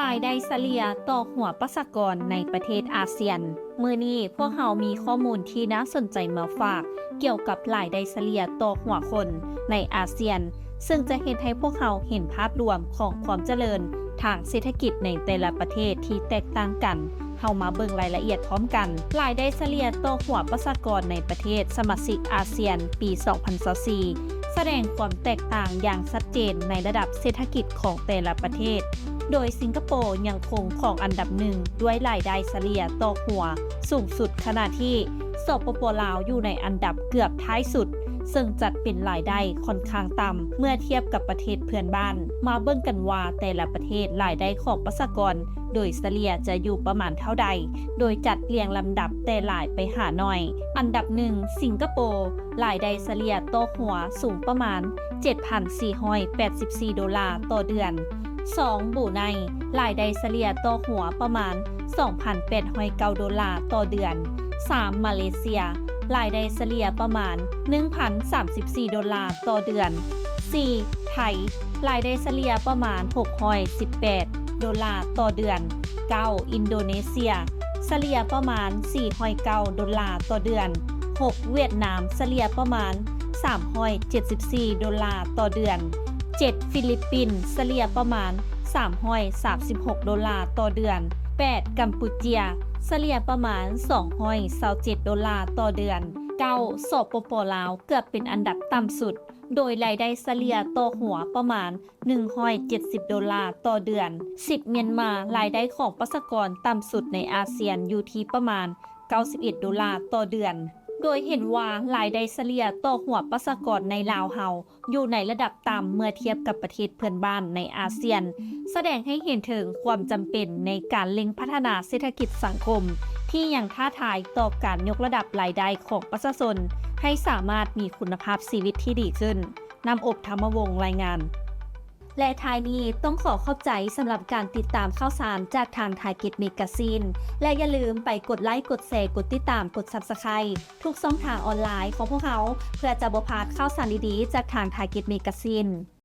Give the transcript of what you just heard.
รายได้เฉลี่ยต่อหัวประชากรในประเทศอาเซียนมื้อนี้พวกเรามีข้อมูลที่น่าสนใจมาฝากเกี่ยวกับรายได้เฉลี่ยต่อหัวคนในอาเซียนซึ่งจะเห็นให้พวกเราเห็นภาพรวมของความเจริญทางเศรษฐกิจในแต่ละประเทศที่แตกต่างกันเฮามาเบิ่งรายละเอียดพร้อมกันรายได้เฉลี่ยต่อหัวประชากรในประเทศสมาชิกอาเซียนปี 2024 แสดงความแตกต่างอย่างชัดเจนในระดับเศรษฐกิจของแต่ละประเทศโดยสิงคโปร์ยังคงของอันดับหนึ่งด้วยรายได้เฉลี่ยต่อหัวสูงสุดขณะที่สปป.ลาวอยู่ในอันดับเกือบท้ายสุดซึ่งจัดเป็นรายได้ค่อนข้างต่ำเมื่อเทียบกับประเทศเพื่อนบ้านมาเบิ่งกันว่าแต่ละประเทศรายได้ของประชากรโดยเฉลี่ยจะอยู่ประมาณเท่าใดโดยจัดเรียงลำดับแต่หลายไปหาหน่อยอันดับ1สิงคโปร์รายได้เฉลี่ยต่อหัวสูงประมาณ 7,484 ดอลลาร์ต่อเดือน2บรูไนรายได้เฉลี่ยต่อหัวประมาณ 2,809 ดอลลาร์ต่อเดือน3มาเลเซียรายได้เฉลี่ยประมาณ 1,034 ดอลลาร์ต่อเดือน4ไทยรายได้เฉลี่ยประมาณ 618 ดอลลาร์ต่อเดือน9อินโดนีเซียเฉลี่ยประมาณ 409 ดอลลาร์ต่อเดือน6เวียดนามเฉลี่ยประมาณ 374 ดอลลาร์ต่อเดือน7ฟิลิปปินส์เฉลี่ยประมาณ 336 ดอลลาร์ต่อเดือน8กัมพูเชียเฉลี่ยประมาณ 227 ดอลลาร์ต่อเดือน9สปป.ลาวเกือบเป็นอันดับต่ำสุดโดยรายได้เฉลี่ยต่อหัวประมาณ 170 ดอลลาร์ต่อเดือน10เมียนมารายได้ของประชากรต่ำสุดในอาเซียนอยู่ที่ประมาณ 91 ดอลลาร์ต่อเดือนโดยเห็นว่ารายได้เฉลี่ยต่อหัวประชากรในลาวเฮาอยู่ในระดับต่ำเมื่อเทียบกับประเทศเพื่อนบ้านในอาเซียนแสดงให้เห็นถึงความจำเป็นในการเร่งพัฒนาเศรษฐกิจสังคมที่ยังท้าทายต่อการยกระดับรายได้ของประชาชนให้สามารถมีคุณภาพชีวิตที่ดีขึ้นนำอบธรรมวงศ์รายงานและท้ายนี้ต้องขอขอบใจสำหรับการติดตามข่าวสารจากทางไทยเก็ตเมกาซีนและอย่าลืมไปกดไลค์กดแชร์กดติดตามกด Subscribe ทุกช่องทางออนไลน์ของพวกเขาเพื่อจะบ่พลาดข่าวสารดีๆจากทางไทยเก็ตเมกาซีน